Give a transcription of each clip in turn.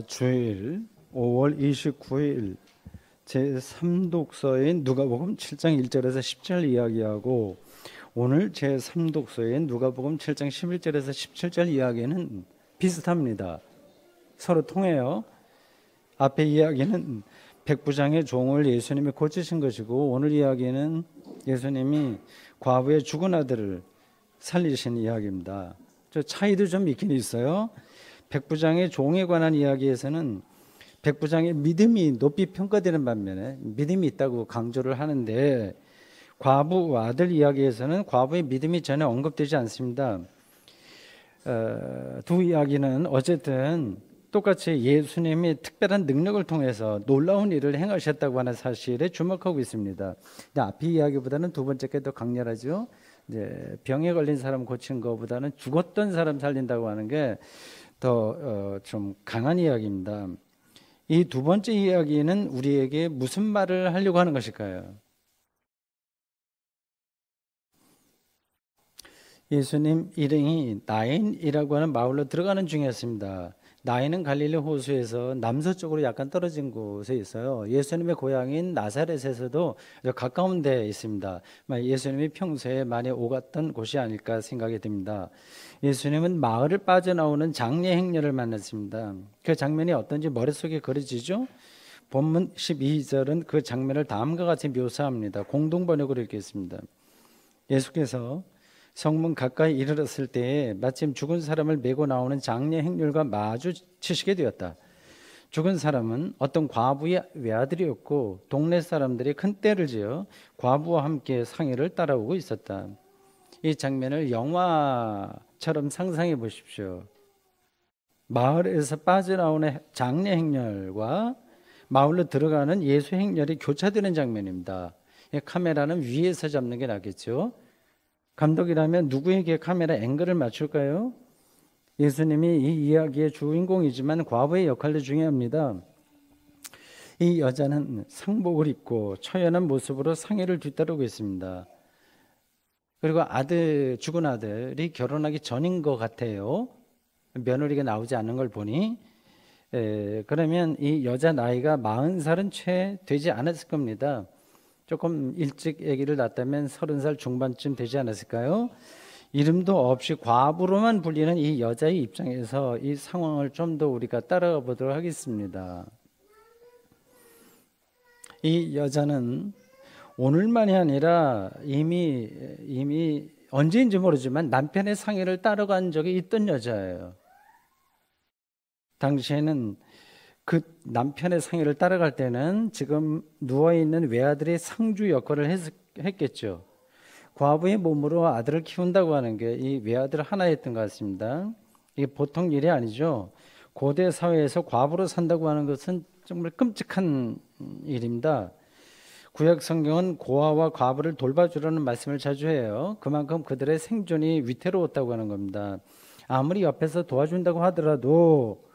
주일 5월 29일 제3독서인 누가복음 7장 1절에서 10절 이야기하고 오늘 제3독서인 누가복음 7장 11절에서 17절 이야기는 비슷합니다. 서로 통해요. 앞에 이야기는 백부장의 종을 예수님이 고치신 것이고 오늘 이야기는 예수님이 과부의 죽은 아들을 살리신 이야기입니다. 저 차이도 좀 있긴 있어요. 백부장의 종에 관한 이야기에서는 백부장의 믿음이 높이 평가되는 반면에 믿음이 있다고 강조를 하는데 과부 아들 이야기에서는 과부의 믿음이 전혀 언급되지 않습니다. 두 이야기는 어쨌든 똑같이 예수님이 특별한 능력을 통해서 놀라운 일을 행하셨다고 하는 사실에 주목하고 있습니다. 근데 앞의 이야기보다는 두 번째 게 더 강렬하죠. 이제 병에 걸린 사람 고친 것보다는 죽었던 사람 살린다고 하는 게 더 좀 강한 이야기입니다. 이 두 번째 이야기는 우리에게 무슨 말을 하려고 하는 것일까요? 예수님 일행이 나인이라고 하는 마을로 들어가는 중이었습니다. 나인은 갈릴리 호수에서 남서쪽으로 약간 떨어진 곳에 있어요. 예수님의 고향인 나사렛에서도 가까운 데에 있습니다. 예수님이 평소에 많이 오갔던 곳이 아닐까 생각이 듭니다. 예수님은 마을을 빠져나오는 장례 행렬을 만났습니다. 그 장면이 어떤지 머릿속에 그려지죠? 본문 12절은 그 장면을 다음과 같이 묘사합니다. 공동번역으로 읽겠습니다. 예수께서 성문 가까이 이르렀을 때에 마침 죽은 사람을 메고 나오는 장례 행렬과 마주치시게 되었다. 죽은 사람은 어떤 과부의 외아들이었고 동네 사람들이 큰 떼를 지어 과부와 함께 상해를 따라오고 있었다. 이 장면을 영화처럼 상상해 보십시오. 마을에서 빠져나오는 장례 행렬과 마을로 들어가는 예수 행렬이 교차되는 장면입니다. 카메라는 위에서 잡는 게 낫겠죠. 감독이라면 누구에게 카메라 앵글을 맞출까요? 예수님이 이 이야기의 주인공이지만 과부의 역할도 중요합니다. 이 여자는 상복을 입고 처연한 모습으로 상해를 뒤따르고 있습니다. 그리고 죽은 아들이 결혼하기 전인 것 같아요. 며느리가 나오지 않는 걸 보니 그러면 이 여자 나이가 40살은 채 되지 않았을 겁니다. 조금 일찍 아기를 낳았다면 30살 중반쯤 되지 않았을까요? 이름도 없이 과부로만 불리는 이 여자의 입장에서 이 상황을 좀 더 우리가 따라가 보도록 하겠습니다. 이 여자는 오늘만이 아니라 이미 언제인지 모르지만 남편의 상해를 따라간 적이 있던 여자예요. 당시에는 그 남편의 상해를 따라갈 때는 지금 누워있는 외아들의 상주 역할을 했겠죠. 과부의 몸으로 아들을 키운다고 하는 게 이 외아들 하나였던 것 같습니다. 이게 보통 일이 아니죠. 고대 사회에서 과부로 산다고 하는 것은 정말 끔찍한 일입니다. 구약 성경은 고아와 과부를 돌봐주라는 말씀을 자주 해요. 그만큼 그들의 생존이 위태로웠다고 하는 겁니다. 아무리 옆에서 도와준다고 하더라도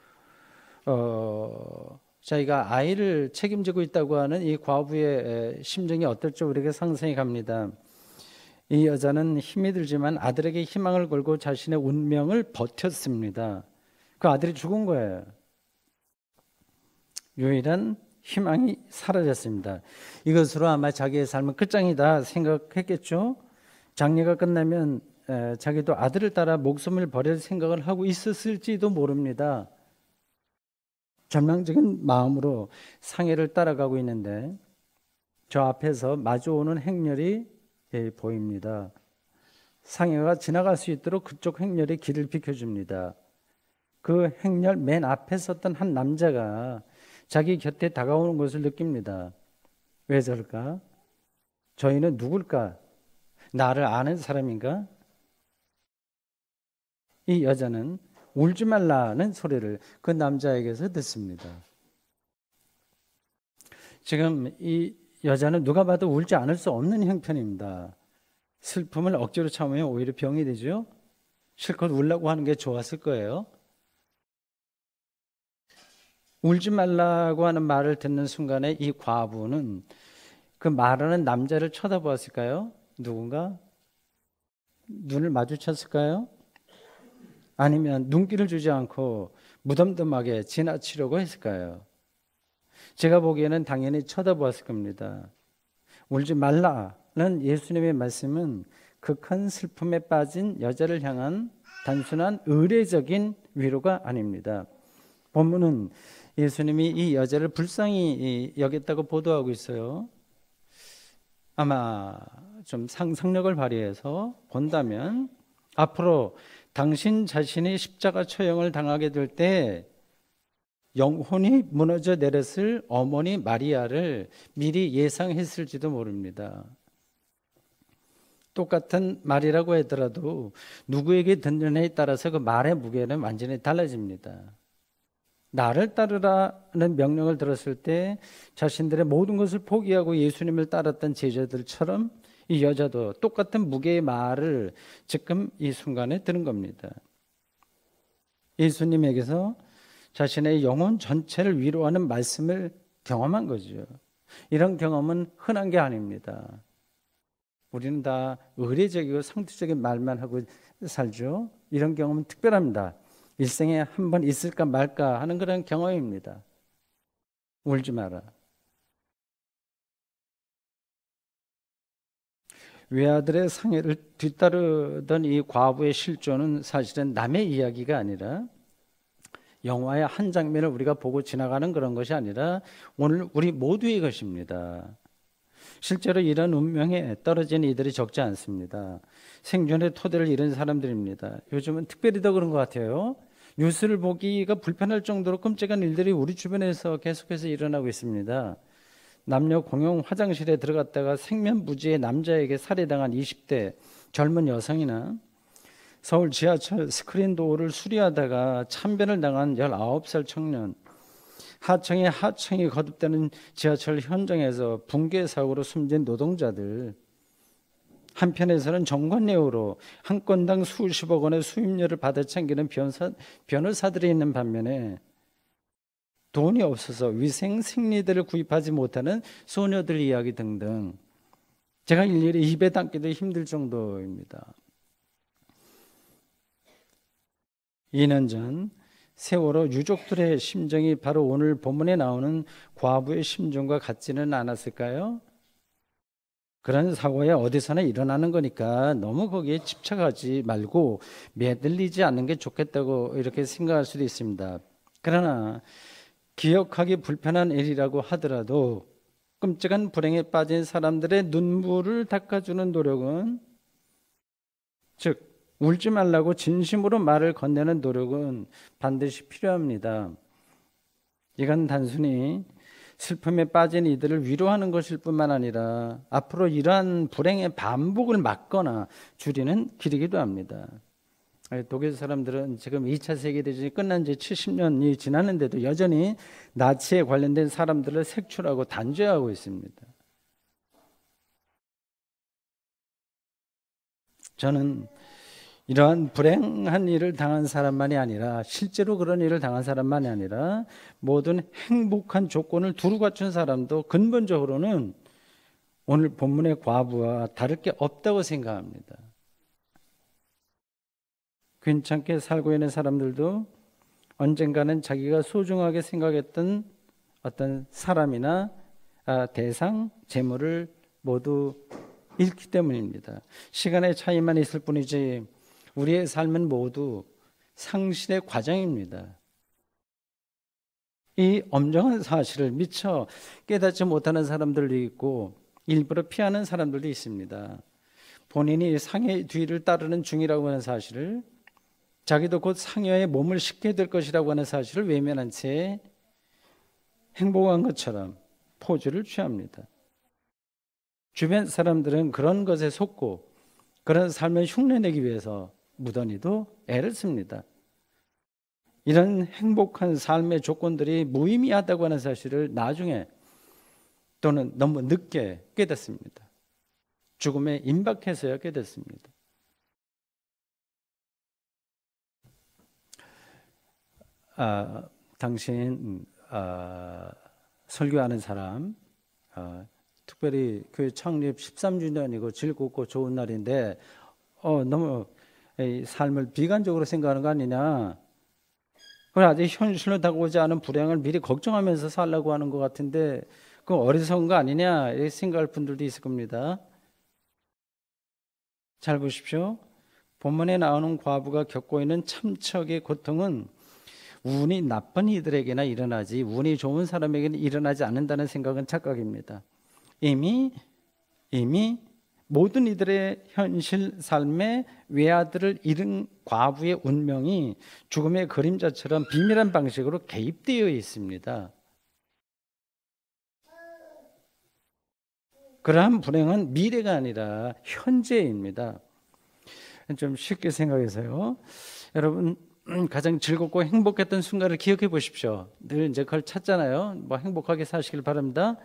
자기가 아이를 책임지고 있다고 하는 이 과부의 심정이 어떨지 우리에게 상상이 갑니다. 이 여자는 힘이 들지만 아들에게 희망을 걸고 자신의 운명을 버텼습니다. 그 아들이 죽은 거예요. 유일한 희망이 사라졌습니다. 이것으로 아마 자기의 삶은 끝장이다 생각했겠죠. 장례가 끝나면 자기도 아들을 따라 목숨을 버릴 생각을 하고 있었을지도 모릅니다. 절망적인 마음으로 상해를 따라가고 있는데 저 앞에서 마주오는 행렬이 보입니다. 상해가 지나갈 수 있도록 그쪽 행렬이 길을 비켜줍니다. 그 행렬 맨 앞에 섰던 한 남자가 자기 곁에 다가오는 것을 느낍니다. 왜 저럴까? 저희는 누굴까? 나를 아는 사람인가? 이 여자는 울지 말라는 소리를 그 남자에게서 듣습니다. 지금 이 여자는 누가 봐도 울지 않을 수 없는 형편입니다. 슬픔을 억지로 참으면 오히려 병이 되죠. 실컷 울라고 하는 게 좋았을 거예요. 울지 말라고 하는 말을 듣는 순간에 이 과부는 그 말하는 남자를 쳐다보았을까요? 누군가? 눈을 마주쳤을까요? 아니면 눈길을 주지 않고 무덤덤하게 지나치려고 했을까요? 제가 보기에는 당연히 쳐다보았을 겁니다. 울지 말라는 예수님의 말씀은 극한 슬픔에 빠진 여자를 향한 단순한 의례적인 위로가 아닙니다. 본문은 예수님이 이 여자를 불쌍히 여겼다고 보도하고 있어요. 아마 좀 상상력을 발휘해서 본다면 앞으로 당신 자신이 십자가 처형을 당하게 될 때 영혼이 무너져 내렸을 어머니 마리아를 미리 예상했을지도 모릅니다. 똑같은 말이라고 하더라도 누구에게 듣느냐에 따라서 그 말의 무게는 완전히 달라집니다. 나를 따르라는 명령을 들었을 때 자신들의 모든 것을 포기하고 예수님을 따랐던 제자들처럼 이 여자도 똑같은 무게의 말을 지금 이 순간에 들은 겁니다. 예수님에게서 자신의 영혼 전체를 위로하는 말씀을 경험한 거죠. 이런 경험은 흔한 게 아닙니다. 우리는 다 의례적이고 상투적인 말만 하고 살죠. 이런 경험은 특별합니다. 일생에 한 번 있을까 말까 하는 그런 경험입니다. 울지 마라. 외아들의 상해를 뒤따르던 이 과부의 실존은 사실은 남의 이야기가 아니라 영화의 한 장면을 우리가 보고 지나가는 그런 것이 아니라 오늘 우리 모두의 것입니다. 실제로 이런 운명에 떨어진 이들이 적지 않습니다. 생존의 토대를 잃은 사람들입니다. 요즘은 특별히 더 그런 것 같아요. 뉴스를 보기가 불편할 정도로 끔찍한 일들이 우리 주변에서 계속해서 일어나고 있습니다. 남녀 공용 화장실에 들어갔다가 생면부지의 남자에게 살해당한 20대 젊은 여성이나 서울 지하철 스크린 도어를 수리하다가 참변을 당한 19살 청년, 하청에 하청이 거듭되는 지하철 현장에서 붕괴 사고로 숨진 노동자들, 한편에서는 정관예우로 한 건당 수십억 원의 수임료를 받아 챙기는 변호사들이 있는 반면에 돈이 없어서 위생 생리대를 구입하지 못하는 소녀들 이야기 등등, 제가 일일이 입에 담기도 힘들 정도입니다. 2년 전 세월호 유족들의 심정이 바로 오늘 본문에 나오는 과부의 심정과 같지는 않았을까요? 그런 사고야 어디서나 일어나는 거니까 너무 거기에 집착하지 말고 매달리지 않는 게 좋겠다고 이렇게 생각할 수도 있습니다. 그러나 기억하기 불편한 일이라고 하더라도 끔찍한 불행에 빠진 사람들의 눈물을 닦아주는 노력은, 즉 울지 말라고 진심으로 말을 건네는 노력은 반드시 필요합니다. 이건 단순히 슬픔에 빠진 이들을 위로하는 것일 뿐만 아니라 앞으로 이러한 불행의 반복을 막거나 줄이는 길이기도 합니다. 독일 사람들은 지금 2차 세계대전이 끝난 지 70년이 지났는데도 여전히 나치에 관련된 사람들을 색출하고 단죄하고 있습니다. 저는 이러한 불행한 일을 당한 사람만이 아니라, 실제로 그런 일을 당한 사람만이 아니라 모든 행복한 조건을 두루 갖춘 사람도 근본적으로는 오늘 본문의 과부와 다를 게 없다고 생각합니다. 괜찮게 살고 있는 사람들도 언젠가는 자기가 소중하게 생각했던 어떤 사람이나 대상, 재물을 모두 잃기 때문입니다. 시간의 차이만 있을 뿐이지 우리의 삶은 모두 상실의 과정입니다. 이 엄정한 사실을 미처 깨닫지 못하는 사람들도 있고 일부러 피하는 사람들도 있습니다. 본인이 상해의 뒤를 따르는 중이라고 하는 사실을, 자기도 곧 상여의 몸을 싣게 될 것이라고 하는 사실을 외면한 채 행복한 것처럼 포즈를 취합니다. 주변 사람들은 그런 것에 속고 그런 삶을 흉내내기 위해서 무던히도 애를 씁니다. 이런 행복한 삶의 조건들이 무의미하다고 하는 사실을 나중에 또는 너무 늦게 깨닫습니다. 죽음에 임박해서야 깨닫습니다. 당신 설교하는 사람, 특별히 교회 창립 13주년이고 즐겁고 좋은 날인데 너무 삶을 비관적으로 생각하는 거 아니냐, 아직 현실로 다가오지 않은 불행을 미리 걱정하면서 살라고 하는 것 같은데 그 어리석은 거 아니냐 이렇게 생각할 분들도 있을 겁니다. 잘 보십시오. 본문에 나오는 과부가 겪고 있는 참척의 고통은 운이 나쁜 이들에게나 일어나지 운이 좋은 사람에게는 일어나지 않는다는 생각은 착각입니다. 이미 모든 이들의 현실 삶에 외아들을 잃은 과부의 운명이 죽음의 그림자처럼 비밀한 방식으로 개입되어 있습니다. 그러한 불행은 미래가 아니라 현재입니다. 좀 쉽게 생각해서요. 여러분 가장 즐겁고 행복했던 순간을 기억해 보십시오. 늘 이제 그걸 찾잖아요. 뭐 행복하게 사시길 바랍니다.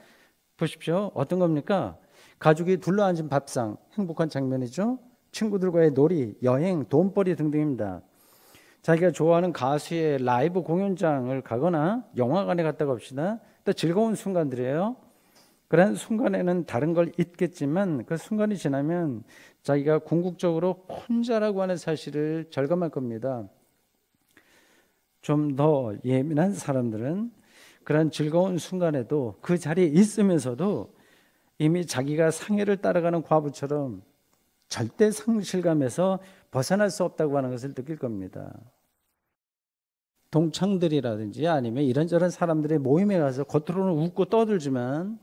보십시오. 어떤 겁니까? 가족이 둘러앉은 밥상, 행복한 장면이죠. 친구들과의 놀이, 여행, 돈벌이 등등입니다. 자기가 좋아하는 가수의 라이브 공연장을 가거나 영화관에 갔다가 봅시다. 또 즐거운 순간들이에요. 그런 순간에는 다른 걸 잊겠지만 그 순간이 지나면 자기가 궁극적으로 혼자라고 하는 사실을 절감할 겁니다. 좀 더 예민한 사람들은 그런 즐거운 순간에도 그 자리에 있으면서도 이미 자기가 상해를 따라가는 과부처럼 절대 상실감에서 벗어날 수 없다고 하는 것을 느낄 겁니다. 동창들이라든지 아니면 이런저런 사람들의 모임에 가서 겉으로는 웃고 떠들지만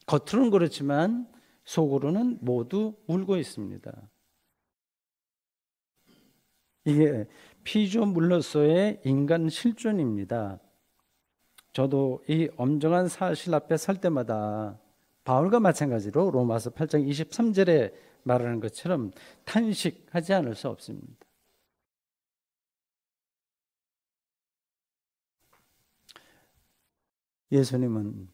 겉으로는 그렇지만 속으로는 모두 울고 있습니다. 이게 피조물로서의 인간 실존입니다. 저도 이 엄정한 사실 앞에 설 때마다 바울과 마찬가지로 로마서 8장 23절에 말하는 것처럼 탄식하지 않을 수 없습니다. 예수님은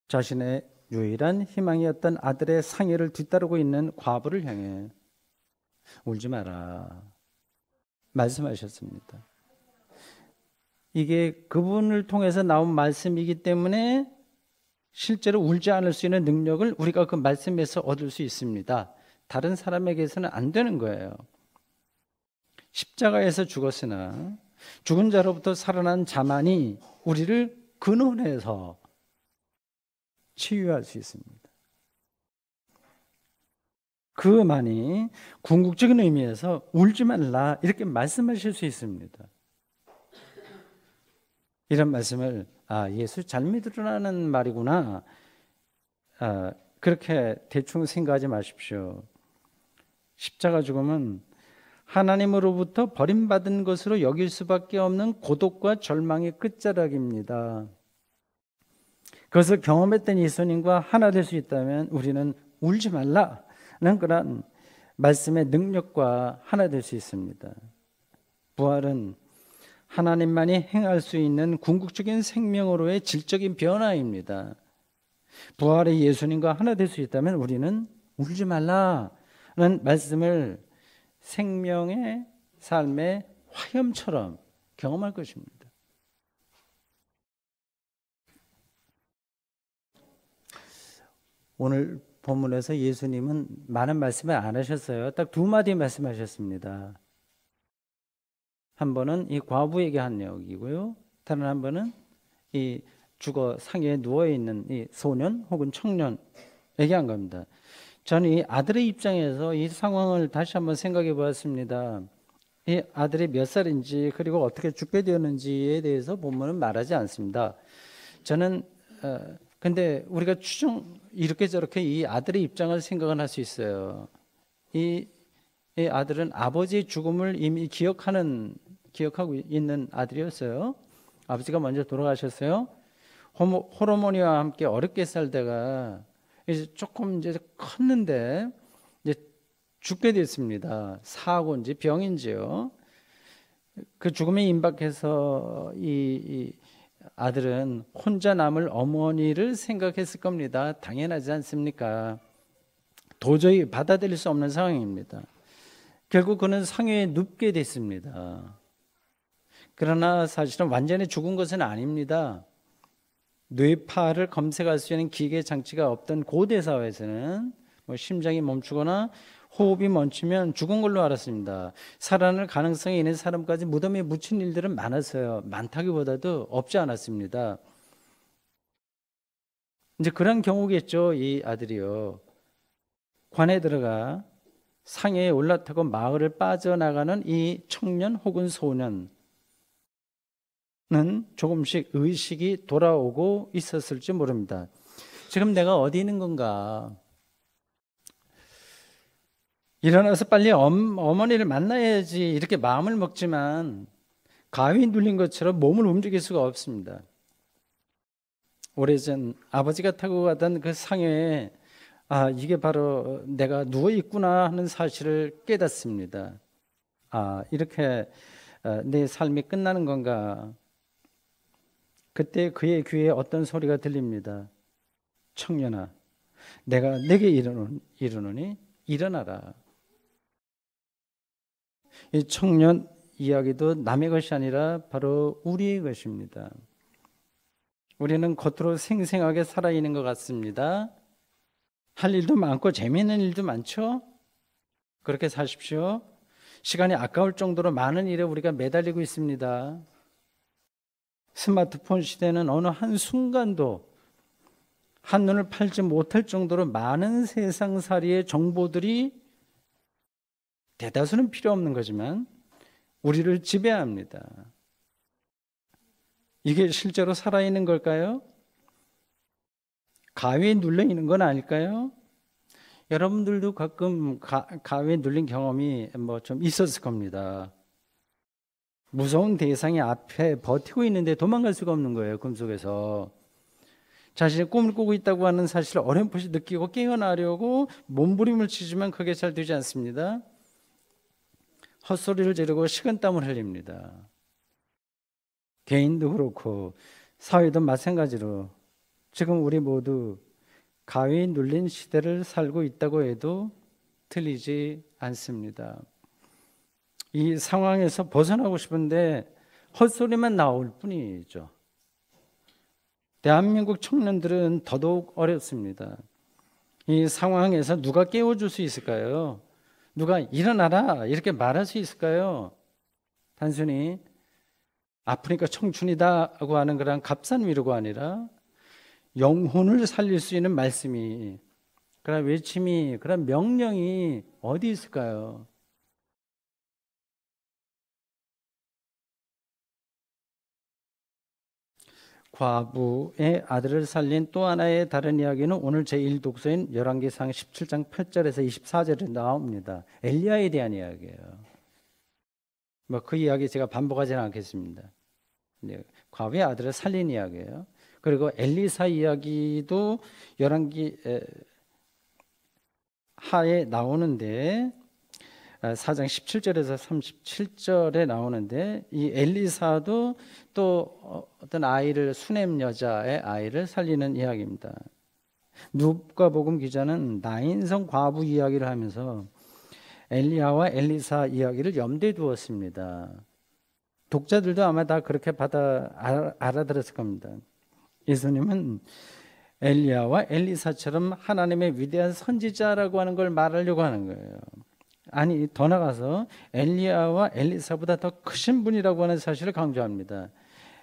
자신의 유일한 희망이었던 아들의 상해를 뒤따르고 있는 과부를 향해 울지 마라 말씀하셨습니다. 이게 그분을 통해서 나온 말씀이기 때문에 실제로 울지 않을 수 있는 능력을 우리가 그 말씀에서 얻을 수 있습니다. 다른 사람에게서는 안 되는 거예요. 십자가에서 죽었으나 죽은 자로부터 살아난 자만이 우리를 근원해서 치유할 수 있습니다. 그만이 궁극적인 의미에서 울지 말라 이렇게 말씀하실 수 있습니다. 이런 말씀을 예수 잘 믿으라는 말이구나 그렇게 대충 생각하지 마십시오. 십자가 죽음은 하나님으로부터 버림받은 것으로 여길 수밖에 없는 고독과 절망의 끝자락입니다. 그것을 경험했던 예수님과 하나 될 수 있다면 우리는 울지 말라는 그런 말씀의 능력과 하나 될 수 있습니다. 부활은 하나님만이 행할 수 있는 궁극적인 생명으로의 질적인 변화입니다. 부활의 예수님과 하나 될 수 있다면 우리는 울지 말라는 말씀을 생명의 삶의 화염처럼 경험할 것입니다. 오늘 본문에서 예수님은 많은 말씀을 안 하셨어요. 딱 두 마디 말씀하셨습니다. 한 번은 이 과부에게 한 이야기고요. 다른 한 번은 이 죽어 상해에 누워있는 이 소년 혹은 청년에게 한 겁니다. 저는 이 아들의 입장에서 이 상황을 다시 한번 생각해 보았습니다. 이 아들이 몇 살인지 그리고 어떻게 죽게 되었는지에 대해서 본문은 말하지 않습니다. 저는 근데 우리가 이렇게 저렇게 이 아들의 입장을 생각은 할 수 있어요. 이 아들은 아버지의 죽음을 이미 기억하고 있는 아들이었어요. 아버지가 먼저 돌아가셨어요. 호르몬이와 함께 어렵게 살다가 이제 조금 이제 컸는데 이제 죽게 됐습니다. 사고인지 병인지요. 그 죽음에 임박해서 이 아들은 혼자 남을 어머니를 생각했을 겁니다. 당연하지 않습니까? 도저히 받아들일 수 없는 상황입니다. 결국 그는 상해에 눕게 됐습니다. 그러나 사실은 완전히 죽은 것은 아닙니다. 뇌파를 검색할 수 있는 기계 장치가 없던 고대 사회에서는 심장이 멈추거나 호흡이 멈추면 죽은 걸로 알았습니다. 살아날 가능성이 있는 사람까지 무덤에 묻힌 일들은 많았어요. 많다기보다도 없지 않았습니다. 이제 그런 경우겠죠. 이 아들이요. 관에 들어가 상에 올라타고 마을을 빠져나가는 이 청년 혹은 소년은 조금씩 의식이 돌아오고 있었을지 모릅니다. 지금 내가 어디 있는 건가? 일어나서 빨리 어머니를 만나야지 이렇게 마음을 먹지만 가위 눌린 것처럼 몸을 움직일 수가 없습니다. 오래전 아버지가 타고 가던 그 상에 이게 바로 내가 누워 있구나 하는 사실을 깨닫습니다. 이렇게 내 삶이 끝나는 건가? 그때 그의 귀에 어떤 소리가 들립니다. 청년아, 내가 내게 이르노니 일어나라. 이 청년 이야기도 남의 것이 아니라 바로 우리의 것입니다. 우리는 겉으로 생생하게 살아있는 것 같습니다. 할 일도 많고 재미있는 일도 많죠? 그렇게 사십시오. 시간이 아까울 정도로 많은 일에 우리가 매달리고 있습니다. 스마트폰 시대는 어느 한순간도 한눈을 팔지 못할 정도로 많은 세상살이의 정보들이 대다수는 필요 없는 거지만 우리를 지배합니다. 이게 실제로 살아있는 걸까요? 가위에 눌려 있는 건 아닐까요? 여러분들도 가끔 가위에 눌린 경험이 좀 있었을 겁니다. 무서운 대상이 앞에 버티고 있는데 도망갈 수가 없는 거예요. 꿈속에서. 자신이 꿈을 꾸고 있다고 하는 사실을 어렴풋이 느끼고 깨어나려고 몸부림을 치지만 그게 잘 되지 않습니다. 헛소리를 지르고 식은땀을 흘립니다. 개인도 그렇고 사회도 마찬가지로 지금 우리 모두 가위에 눌린 시대를 살고 있다고 해도 틀리지 않습니다. 이 상황에서 벗어나고 싶은데 헛소리만 나올 뿐이죠. 대한민국 청년들은 더더욱 어렵습니다. 이 상황에서 누가 깨워줄 수 있을까요? 누가 일어나라 이렇게 말할 수 있을까요? 단순히 아프니까 청춘이다고 하는 그런 값싼 위로가 아니라 영혼을 살릴 수 있는 말씀이, 그런 외침이, 그런 명령이 어디 있을까요? 과부의 아들을 살린 또 하나의 다른 이야기는 오늘 제1독서인 열왕기상 17장 8절에서 24절에 나옵니다. 엘리야에 대한 이야기예요. 그 이야기 제가 반복하지는 않겠습니다. 과부의 아들을 살린 이야기예요. 그리고 엘리사 이야기도 열왕기 하에 나오는데 4장 17절에서 37절에 나오는데 이 엘리사도 또 어떤 아이를 수넴 여자의 아이를 살리는 이야기입니다. 누가복음 기자는 나인성 과부 이야기를 하면서 엘리야와 엘리사 이야기를 염두에 두었습니다. 독자들도 아마 다 그렇게 알아들었을 겁니다. 예수님은 엘리야와 엘리사처럼 하나님의 위대한 선지자라고 하는 걸 말하려고 하는 거예요. 아니, 더 나가서 엘리야와 엘리사보다 더 크신 분이라고 하는 사실을 강조합니다.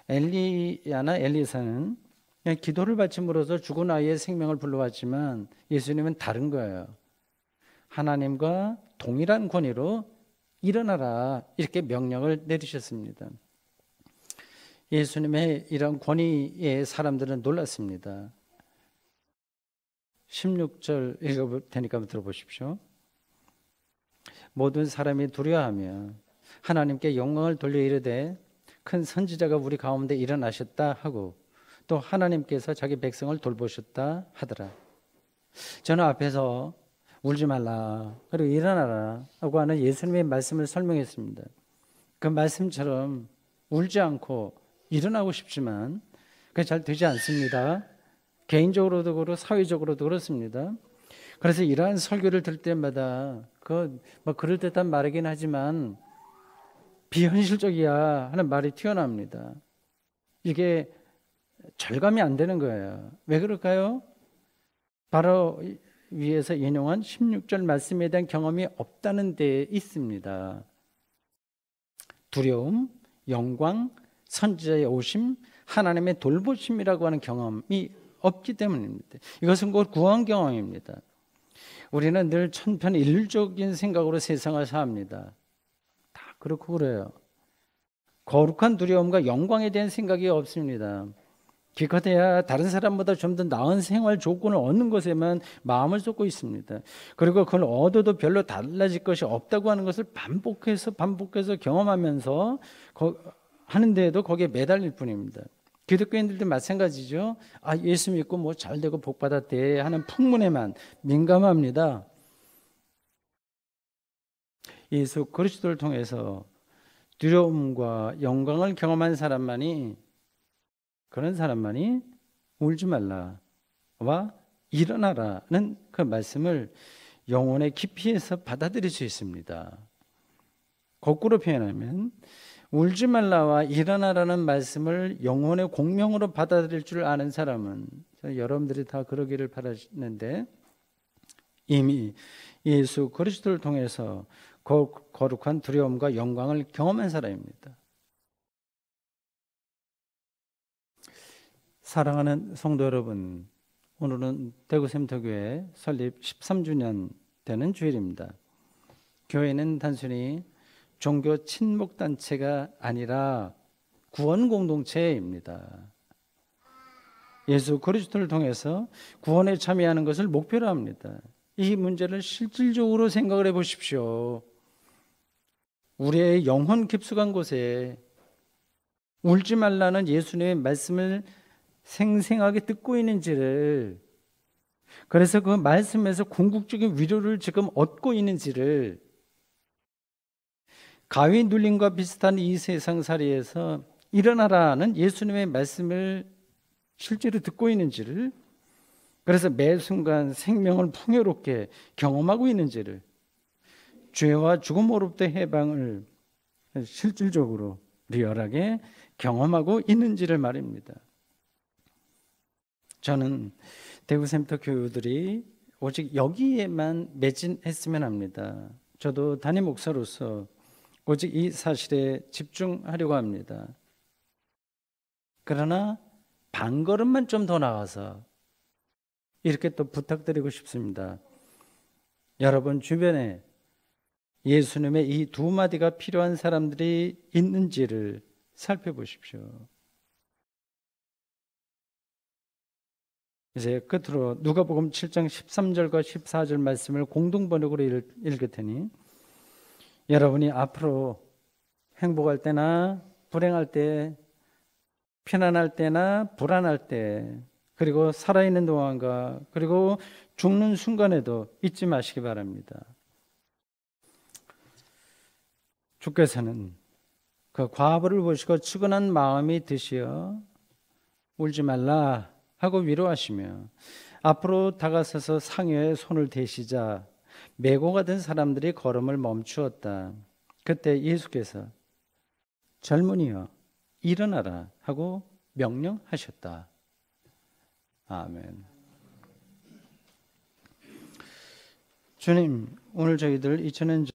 엘리야나 엘리사는 그냥 기도를 바침으로써 죽은 아이의 생명을 불러왔지만 예수님은 다른 거예요. 하나님과 동일한 권위로 일어나라 이렇게 명령을 내리셨습니다. 예수님의 이런 권위에 사람들은 놀랐습니다. 16절 읽어볼 테니까 한번 들어보십시오. 모든 사람이 두려워하며 하나님께 영광을 돌려 이르되 큰 선지자가 우리 가운데 일어나셨다 하고 또 하나님께서 자기 백성을 돌보셨다 하더라. 저는 앞에서 울지 말라 그리고 일어나라 하고 하는 예수님의 말씀을 설명했습니다. 그 말씀처럼 울지 않고 일어나고 싶지만 그게 잘 되지 않습니다. 개인적으로도 그렇고 사회적으로도 그렇습니다. 그래서 이러한 설교를 들을 때마다 그럴듯한 말이긴 하지만 비현실적이야 하는 말이 튀어나옵니다. 이게 절감이 안 되는 거예요. 왜 그럴까요? 바로 위에서 인용한 16절 말씀에 대한 경험이 없다는 데 있습니다. 두려움, 영광, 선지자의 오심, 하나님의 돌보심이라고 하는 경험이 없기 때문입니다. 이것은 곧 구원 경험입니다. 우리는 늘 천편일률적인 생각으로 세상을 삽니다. 다 그렇고 그래요. 거룩한 두려움과 영광에 대한 생각이 없습니다. 기껏해야 다른 사람보다 좀 더 나은 생활 조건을 얻는 것에만 마음을 쏟고 있습니다. 그리고 그걸 얻어도 별로 달라질 것이 없다고 하는 것을 반복해서 경험하면서 하는데도 거기에 매달릴 뿐입니다. 기독교인들도 마찬가지죠. 예수 믿고 뭐 잘 되고 복 받았대 하는 풍문에만 민감합니다. 예수 그리스도를 통해서 두려움과 영광을 경험한 그런 사람만이 울지 말라와 일어나라는 그 말씀을 영혼의 깊이에서 받아들일 수 있습니다. 거꾸로 표현하면 울지 말라와 일어나라는 말씀을 영혼의 공명으로 받아들일 줄 아는 사람은, 여러분들이 다 그러기를 바라는데, 이미 예수 그리스도를 통해서 거룩한 두려움과 영광을 경험한 사람입니다. 사랑하는 성도 여러분, 오늘은 대구샘터교회 설립 13주년 되는 주일입니다. 교회는 단순히 종교 친목단체가 아니라 구원 공동체입니다. 예수 그리스도를 통해서 구원에 참여하는 것을 목표로 합니다. 이 문제를 실질적으로 생각을 해보십시오. 우리의 영혼 깊숙한 곳에 울지 말라는 예수님의 말씀을 생생하게 듣고 있는지를, 그래서 그 말씀에서 궁극적인 위로를 지금 얻고 있는지를, 가위 눌림과 비슷한 이 세상살이에서 일어나라는 예수님의 말씀을 실제로 듣고 있는지를, 그래서 매 순간 생명을 풍요롭게 경험하고 있는지를, 죄와 죽음으로부터 해방을 실질적으로 리얼하게 경험하고 있는지를 말입니다. 저는 대구샘터 교우들이 오직 여기에만 매진했으면 합니다. 저도 담임 목사로서 오직 이 사실에 집중하려고 합니다. 그러나 반걸음만 좀 더 나가서 이렇게 또 부탁드리고 싶습니다. 여러분 주변에 예수님의 이 두 마디가 필요한 사람들이 있는지를 살펴보십시오. 이제 끝으로 누가복음 7장 13절과 14절 말씀을 공동번역으로 읽을 테니, 여러분이 앞으로 행복할 때나 불행할 때, 편안할 때나 불안할 때, 그리고 살아있는 동안과 그리고 죽는 순간에도 잊지 마시기 바랍니다. 주께서는 그 과부를 보시고 측은한 마음이 드시어 울지 말라 하고 위로하시며, 앞으로 다가서서 상여에 손을 대시자 메고가 된 사람들이 걸음을 멈추었다. 그때 예수께서 젊은이여 일어나라 하고 명령하셨다. 아멘. 주님, 오늘 저희들 2000년